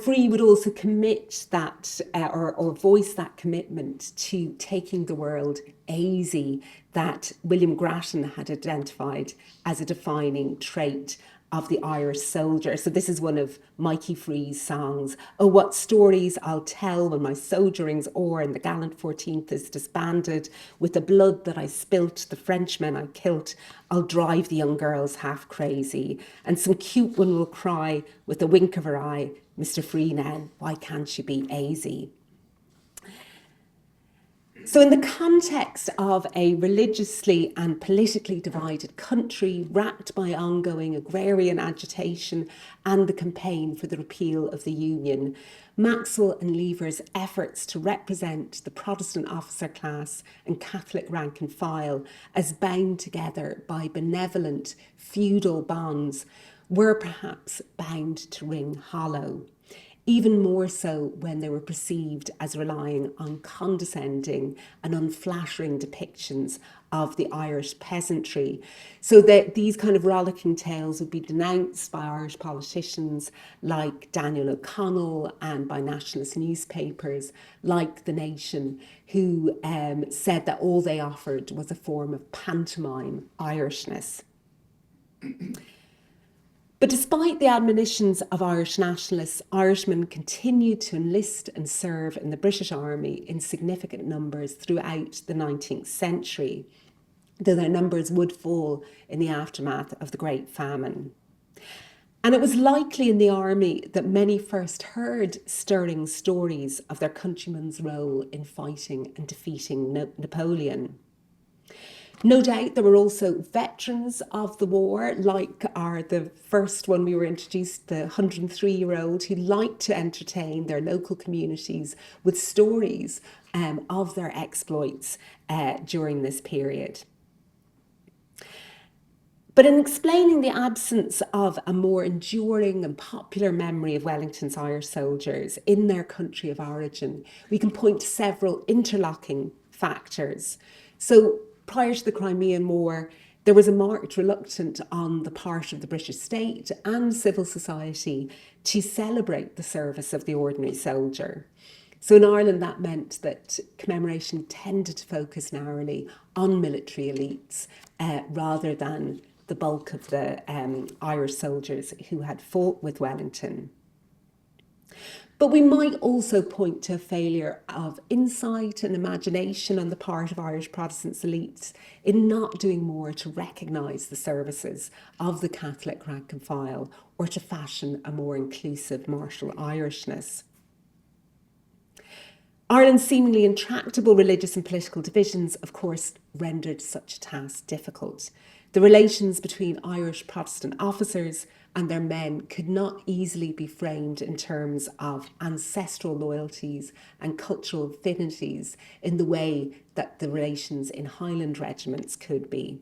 Free would also commit that, or voice that commitment to taking the world easy that William Grattan had identified as a defining trait of the Irish soldier. So this is one of Mikey Free's songs. Oh, what stories I'll tell when my soldiering's o'er and the gallant 14th is disbanded. With the blood that I spilt, the Frenchmen I kilt, I'll drive the young girls half crazy. And some cute one will cry with a wink of her eye, Mr. Free now, why can't you be aisy? So in the context of a religiously and politically divided country, racked by ongoing agrarian agitation and the campaign for the repeal of the Union, Maxwell and Lever's efforts to represent the Protestant officer class and Catholic rank and file as bound together by benevolent feudal bonds were perhaps bound to ring hollow, even more so when they were perceived as relying on condescending and unflattering depictions of the Irish peasantry. So that these kind of rollicking tales would be denounced by Irish politicians like Daniel O'Connell and by nationalist newspapers like The Nation, who said that all they offered was a form of pantomime Irishness. But despite the admonitions of Irish nationalists, Irishmen continued to enlist and serve in the British Army in significant numbers throughout the 19th century, though their numbers would fall in the aftermath of the Great Famine. And it was likely in the army that many first heard stirring stories of their countrymen's role in fighting and defeating Napoleon. No doubt there were also veterans of the war, like the first one we were introduced, the 103-year-old, who liked to entertain their local communities with stories of their exploits during this period. But in explaining the absence of a more enduring and popular memory of Wellington's Irish soldiers in their country of origin, we can point to several interlocking factors. So prior to the Crimean War, there was a marked reluctance on the part of the British state and civil society to celebrate the service of the ordinary soldier. So in Ireland, that meant that commemoration tended to focus narrowly on military elites rather than the bulk of the Irish soldiers who had fought with Wellington. But we might also point to a failure of insight and imagination on the part of Irish Protestant elites in not doing more to recognise the services of the Catholic rank and file or to fashion a more inclusive martial Irishness. Ireland's seemingly intractable religious and political divisions, of course, rendered such a task difficult. The relations between Irish Protestant officers and their men could not easily be framed in terms of ancestral loyalties and cultural affinities in the way that the relations in Highland regiments could be.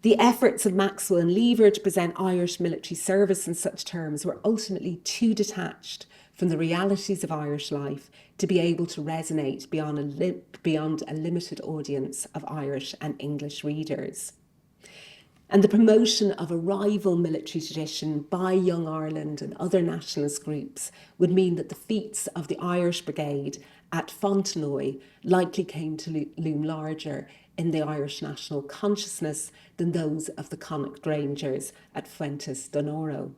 The efforts of Maxwell and Lever to present Irish military service in such terms were ultimately too detached from the realities of Irish life to be able to resonate beyond a limited audience of Irish and English readers. And the promotion of a rival military tradition by Young Ireland and other nationalist groups would mean that the feats of the Irish Brigade at Fontenoy likely came to loom larger in the Irish national consciousness than those of the Connacht Rangers at Fuentes Donoro.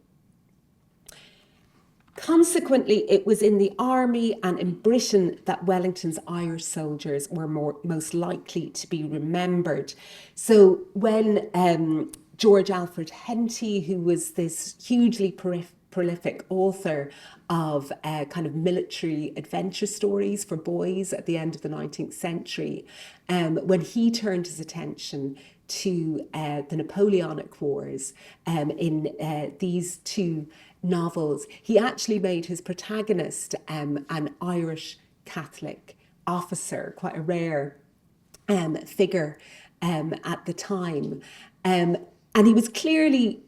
Consequently, it was in the army and in Britain that Wellington's Irish soldiers were most likely to be remembered. So when George Alfred Henty, who was this hugely prolific author of kind of military adventure stories for boys at the end of the 19th century, when he turned his attention to the Napoleonic Wars in these two novels, he actually made his protagonist an Irish Catholic officer, quite a rare figure at the time. And he was clearly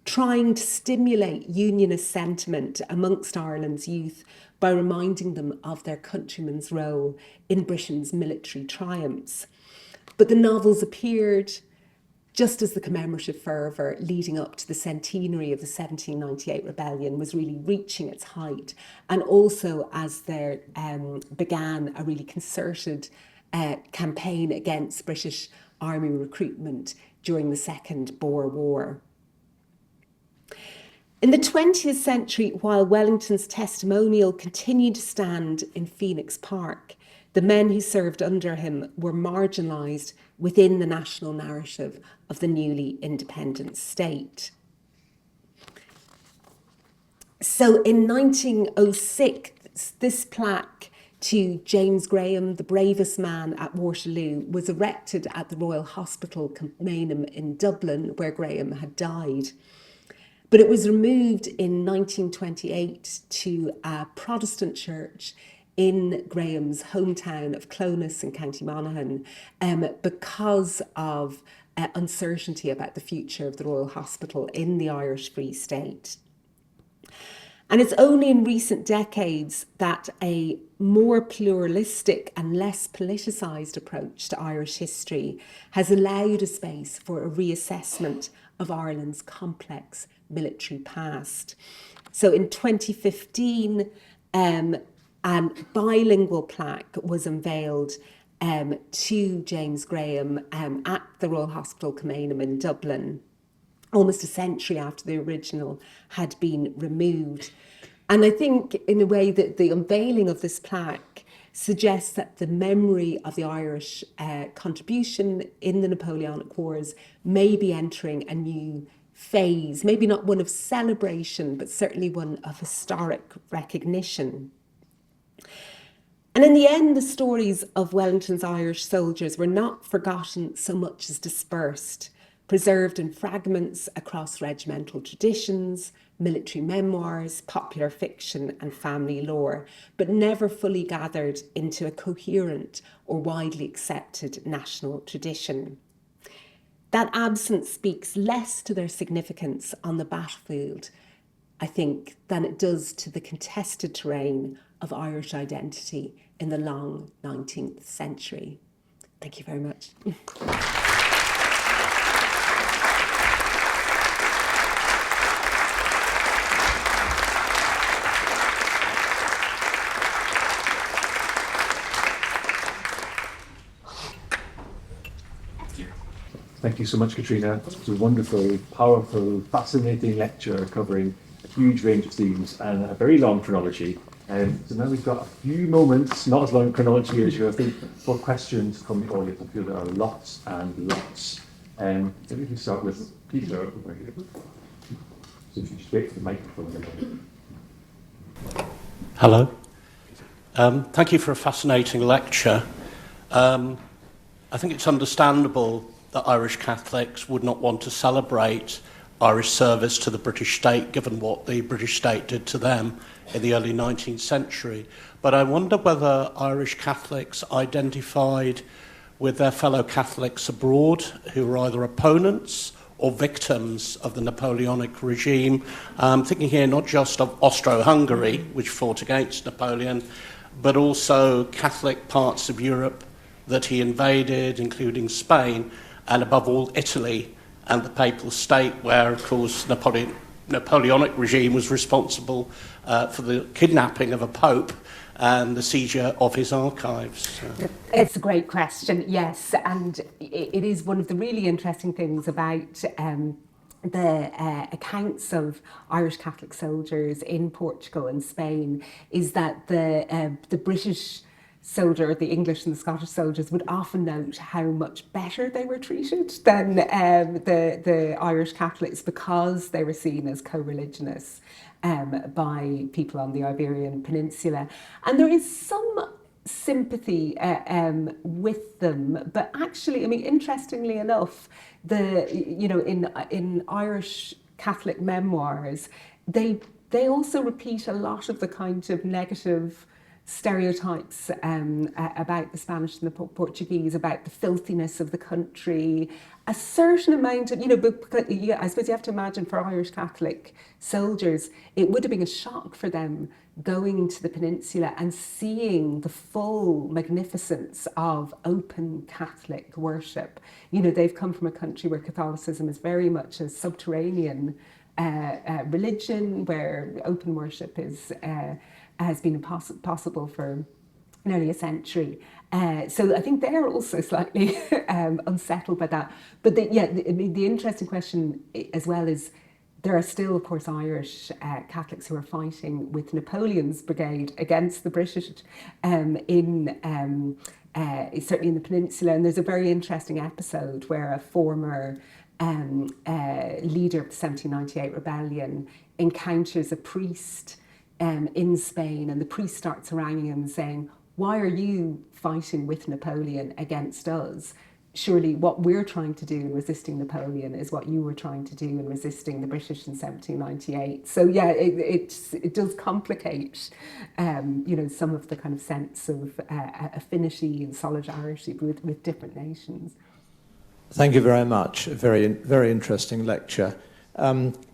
trying to stimulate unionist sentiment amongst Ireland's youth by reminding them of their countrymen's role in Britain's military triumphs. But the novels appeared just as the commemorative fervour leading up to the centenary of the 1798 rebellion was really reaching its height, and also as there began a really concerted campaign against British Army recruitment during the Second Boer War. In the 20th century, while Wellington's testimonial continued to stand in Phoenix Park, the men who served under him were marginalised within the national narrative of the newly independent state. So in 1906, this plaque to James Graham, the bravest man at Waterloo, was erected at the Royal Hospital Camanum in Dublin, where Graham had died. But it was removed in 1928 to a Protestant church in Graham's hometown of Clones in County Monaghan because of uncertainty about the future of the Royal Hospital in the Irish Free State. And it's only in recent decades that a more pluralistic and less politicised approach to Irish history has allowed a space for a reassessment of Ireland's complex military past. So in 2015, a bilingual plaque was unveiled to James Graham at the Royal Hospital Camanum in Dublin, almost a century after the original had been removed. And I think, in a way, that the unveiling of this plaque suggests that the memory of the Irish contribution in the Napoleonic Wars may be entering a new phase, maybe not one of celebration, but certainly one of historic recognition. And in the end, the stories of Wellington's Irish soldiers were not forgotten so much as dispersed, preserved in fragments across regimental traditions, military memoirs, popular fiction and family lore, but never fully gathered into a coherent or widely accepted national tradition. That absence speaks less to their significance on the battlefield, I think, than it does to the contested terrain of Irish identity in the long 19th century. Thank you very much. Thank you so much, Catriona. It was a wonderful, powerful, fascinating lecture covering a huge range of themes and a very long chronology. So now we've got a few moments, not as long a chronology as you, I think, for questions from the audience. I feel there are lots and lots. Maybe we can start with Peter over here. So if you just wait for the microphone. Hello. Thank you for a fascinating lecture. I think it's understandable that Irish Catholics would not want to celebrate Irish service to the British state, given what the British state did to them in the early 19th century. But I wonder whether Irish Catholics identified with their fellow Catholics abroad who were either opponents or victims of the Napoleonic regime. I'm thinking here not just of Austro-Hungary, which fought against Napoleon, but also Catholic parts of Europe that he invaded, including Spain, and above all Italy and the Papal State, where, of course, Napoleonic regime was responsible for the kidnapping of a pope and the seizure of his archives. It's a great question, yes, and it is one of the really interesting things about the accounts of Irish Catholic soldiers in Portugal and Spain is that the British soldier, the English and the Scottish soldiers would often note how much better they were treated than the Irish Catholics, because they were seen as co-religionists by people on the Iberian Peninsula. And there is some sympathy with them, but actually, I mean, interestingly enough, in Irish Catholic memoirs, they also repeat a lot of the kind of negative stereotypes about the Spanish and the Portuguese, about the filthiness of the country, a certain amount of, I suppose you have to imagine for Irish Catholic soldiers, it would have been a shock for them going to the peninsula and seeing the full magnificence of open Catholic worship. They've come from a country where Catholicism is very much a subterranean religion, where open worship has been possible for nearly a century. So I think they're also slightly unsettled by that. But the interesting question as well is, there are still, of course, Irish Catholics who are fighting with Napoleon's brigade against the British certainly in the peninsula. And there's a very interesting episode where a former leader of the 1798 rebellion encounters a priest in Spain, and the priest starts haranguing him and saying, "Why are you fighting with Napoleon against us? Surely what we're trying to do in resisting Napoleon is what you were trying to do in resisting the British in 1798. So yeah, it does complicate, some of the kind of sense of affinity and solidarity with different nations. Thank you very much. A very, very interesting lecture.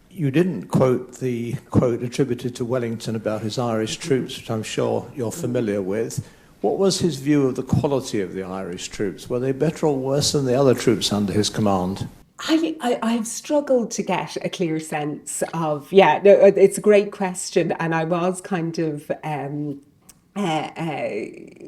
You didn't quote the quote attributed to Wellington about his Irish troops, which I'm sure you're familiar with. What was his view of the quality of the Irish troops? Were they better or worse than the other troops under his command? I've struggled to get a clear sense of, it's a great question, and I was kind of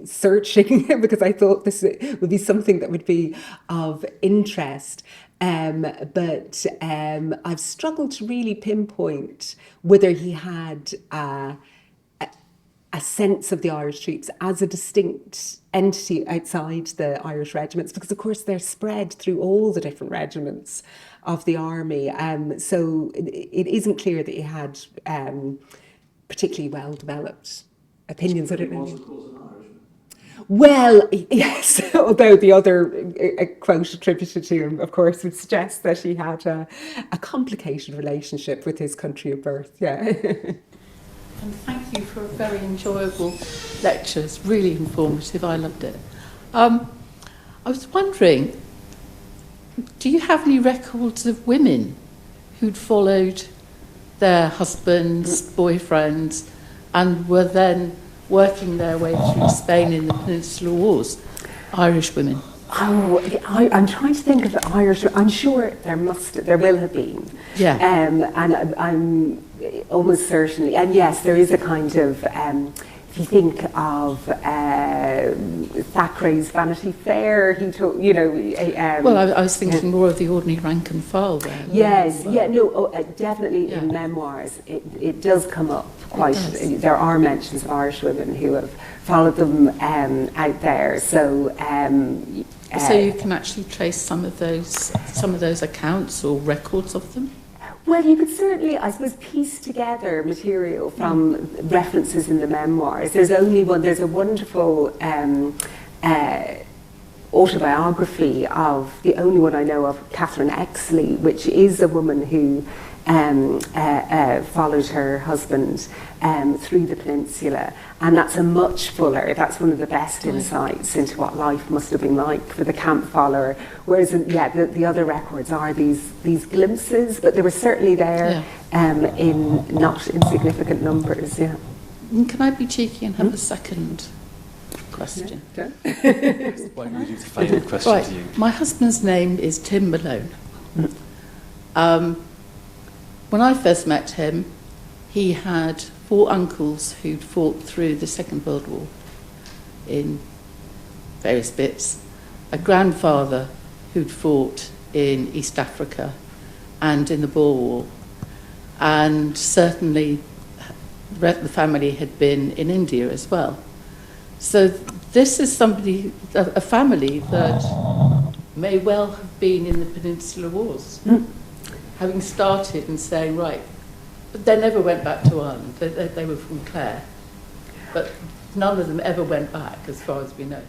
searching because I thought this would be something that would be of interest. But I've struggled to really pinpoint whether he had a sense of the Irish troops as a distinct entity outside the Irish regiments, because of course they're spread through all the different regiments of the army. So it isn't clear that he had particularly well-developed opinions. I don't know. Well, yes, although the other quote attributed to him, of course, would suggest that he had a complicated relationship with his country of birth, yeah. And thank you for a very enjoyable lecture. It's really informative. I loved it. I was wondering, do you have any records of women who'd followed their husbands, boyfriends, and were then working their way through Spain in the Peninsular Wars? Irish women. Oh, I'm trying to think of Irish. I'm sure there will have been. Yeah. And I'm almost certainly. And yes, there is a kind of. If you think of Thackeray's Vanity Fair, he took, well, I was thinking more of the ordinary rank and file there. Yes, definitely in memoirs it does come up quite. There are mentions of Irish women who have followed them out there. So. So you can actually trace some of those accounts or records of them. Well, you could certainly, I suppose, piece together material from references in the memoirs. There's a wonderful autobiography of, the only one I know of, Catherine Exley, which is a woman who followed her husband through the peninsula, and that's that's one of the best insights into what life must have been like for the camp follower, whereas the other records are these glimpses, but they were certainly there in not insignificant numbers. Can I be cheeky and have a second question? Why don't we do the final question to you? My husband's name is Tim Malone. When I first met him, he had 4 uncles who'd fought through the Second World War in various bits, a grandfather who'd fought in East Africa and in the Boer War, and certainly the family had been in India as well. So this is a family that may well have been in the Peninsular Wars, having started and saying, right, but they never went back to Ireland. They were from Clare, but none of them ever went back, as far as we know.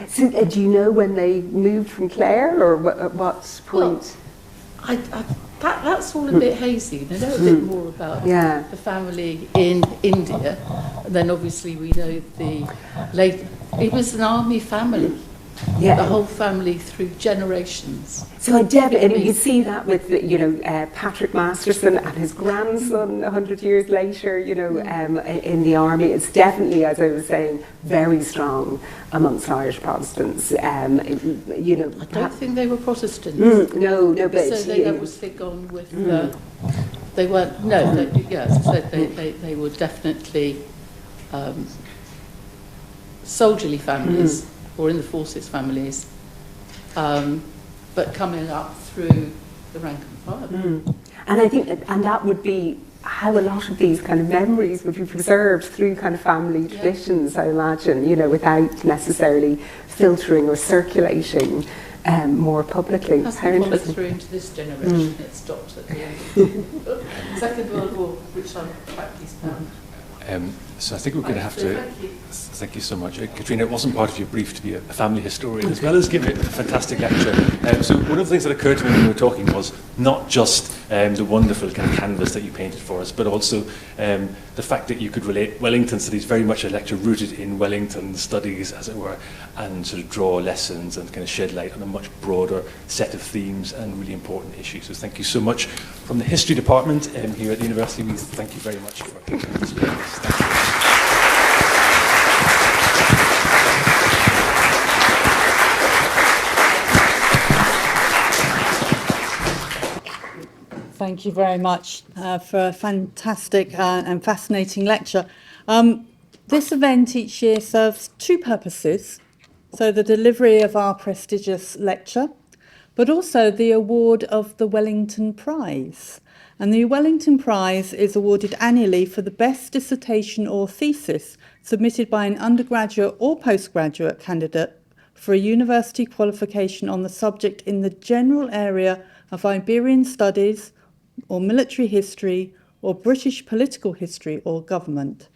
So, do you know when they moved from Clare, or at what point? Well, that's all a bit hazy. I know a bit more about the family in India, and then obviously we know it was an army family. Yeah. The whole family through generations. So I definitely, and you see that with, Patrick Masterson and his grandson 100 years later, in the army. It's definitely, as I was saying, very strong amongst Irish Protestants. I don't think they were Protestants. No, but... So they obviously gone with... they weren't... No, they were definitely soldierly families, or in the forces families, but coming up through the rank and file. And I think that would be how a lot of these kind of memories would be preserved through kind of family traditions, I imagine, without necessarily filtering or circulating more publicly. It hasn't followed through into this generation. It stopped at the end. Second World War, which I'm practiced now. So I think we're going to have to... Thank you so much. Catriona, it wasn't part of your brief to be a family historian, as well as give it a fantastic lecture. So one of the things that occurred to me when we were talking was not just the wonderful kind of canvas that you painted for us, but also the fact that you could relate Wellington studies, very much a lecture rooted in Wellington studies, as it were, and sort of draw lessons and kind of shed light on a much broader set of themes and really important issues. So thank you so much. From the History Department here at the University, we thank you very much for participating. Thank you. Thank you very much for a fantastic and fascinating lecture. This event each year serves 2 purposes. So the delivery of our prestigious lecture, but also the award of the Wellington Prize. And the Wellington Prize is awarded annually for the best dissertation or thesis submitted by an undergraduate or postgraduate candidate for a university qualification on the subject in the general area of Iberian studies, or military history, or British political history or government.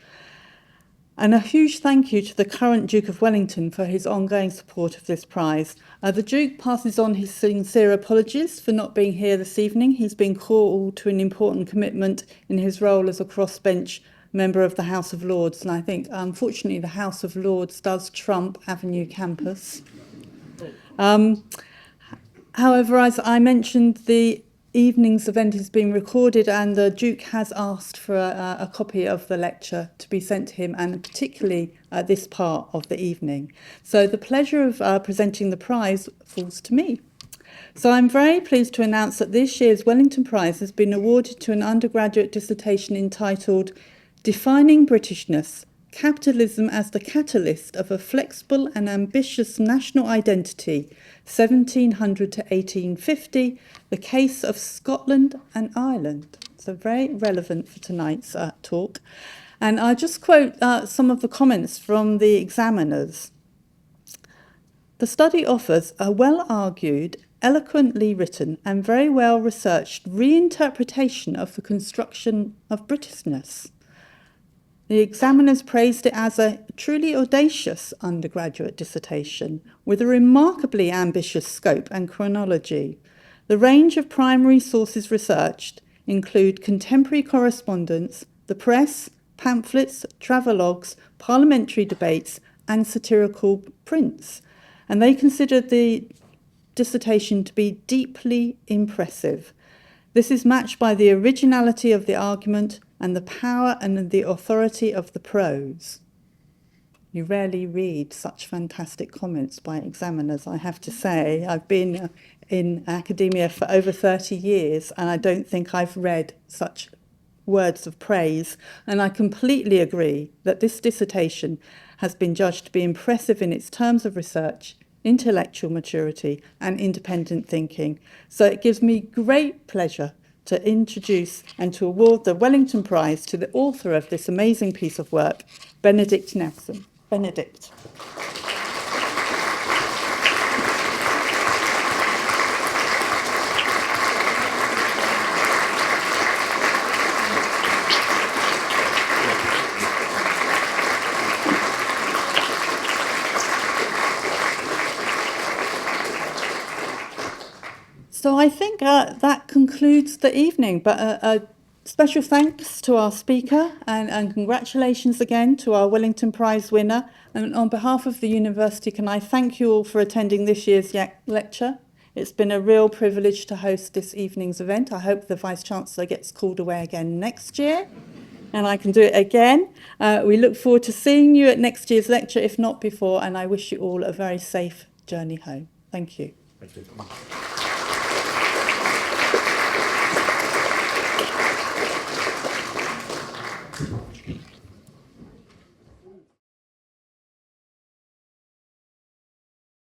And a huge thank you to the current Duke of Wellington for his ongoing support of this prize. The Duke passes on his sincere apologies for not being here this evening. He's been called to an important commitment in his role as a crossbench member of the House of Lords. And I think, unfortunately, the House of Lords does trump Avenue Campus. However, as I mentioned, the evening's event is being recorded, and the Duke has asked for a copy of the lecture to be sent to him, and particularly this part of the evening. So the pleasure of presenting the prize falls to me. So I'm very pleased to announce that this year's Wellington Prize has been awarded to an undergraduate dissertation entitled Defining Britishness, Capitalism as the Catalyst of a Flexible and Ambitious National Identity, 1700 to 1850, the Case of Scotland and Ireland. So very relevant for tonight's talk. And I'll just quote some of the comments from the examiners. The study offers a well-argued eloquently written and very well researched reinterpretation of the construction of Britishness. The examiners praised it as a truly audacious undergraduate dissertation with a remarkably ambitious scope and chronology. The range of primary sources researched include contemporary correspondence, the press, pamphlets, travelogues, parliamentary debates, and satirical prints. And they considered the dissertation to be deeply impressive. This is matched by the originality of the argument and the power and the authority of the prose. You rarely read such fantastic comments by examiners, I have to say. I've been in academia for over 30 years, and I don't think I've read such words of praise. And I completely agree that this dissertation has been judged to be impressive in its terms of research, intellectual maturity, and independent thinking. So it gives me great pleasure to introduce and to award the Wellington Prize to the author of this amazing piece of work, Benedict Nelson. Benedict. So I think that concludes the evening, but a special thanks to our speaker and congratulations again to our Wellington Prize winner. And on behalf of the university, can I thank you all for attending this year's lecture. It's been a real privilege to host this evening's event. I hope the Vice-Chancellor gets called away again next year and I can do it again. We look forward to seeing you at next year's lecture, if not before, and I wish you all a very safe journey home. Thank you. Thank you. Thank you.